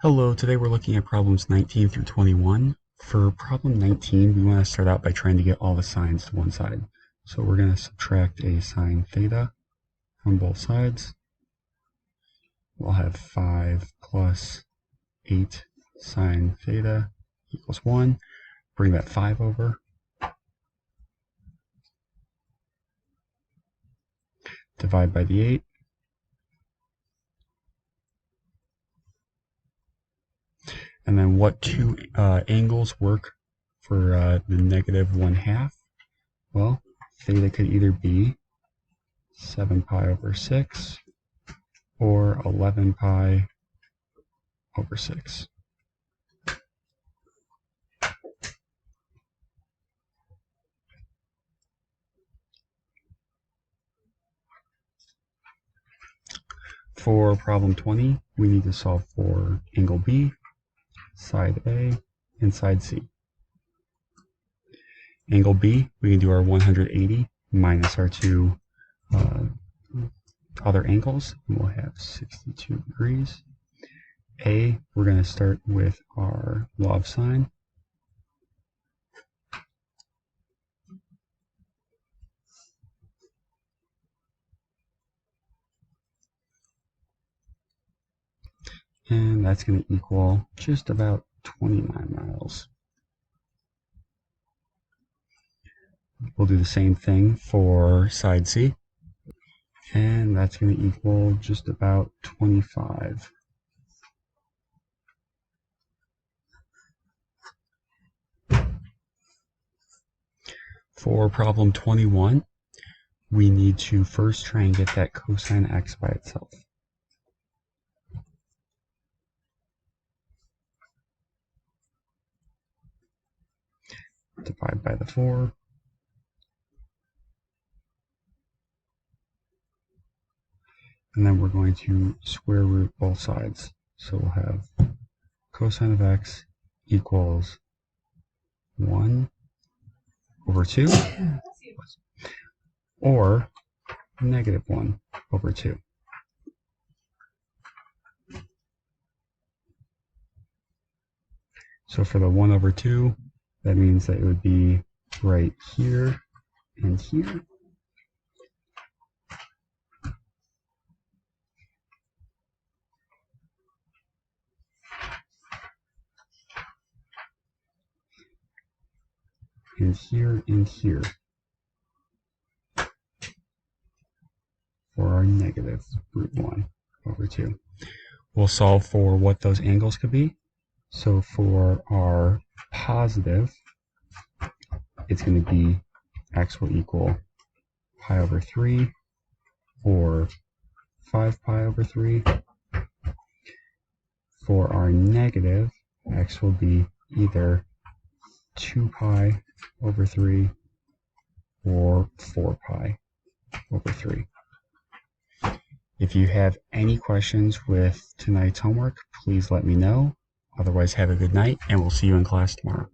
Hello, today we're looking at problems 19 through 21. For problem 19, we want to start out by trying to get all the signs to one side. So we're going to subtract a sine theta from both sides. We'll have 5 plus 8 sine theta equals 1. Bring that 5 over. Divide by the 8. And then what two angles work for the negative 1/2? Well, theta could either be 7 pi over 6 or 11 pi over 6. For problem 20, we need to solve for angle B, side A, and side C. Angle B, we can do our 180 minus our two other angles, and we'll have 62 degrees. A, we're going to start with our law of sine. And that's going to equal just about 29 miles. We'll do the same thing for side C. And that's going to equal just about 25. For problem 21, we need to first try and get that cosine x by itself. Divide by the 4. And then we're going to square root both sides. So we'll have cosine of x equals 1 over 2 or negative 1 over 2. So for the 1 over 2, that means that it would be right here and here. And here and here for our negative root 1 over 2. We'll solve for what those angles could be. So for our positive, it's going to be x will equal pi over 3 or 5 pi over 3. For our negative, x will be either 2 pi over 3 or 4 pi over 3. If you have any questions with tonight's homework, please let me know. Otherwise, have a good night, and we'll see you in class tomorrow.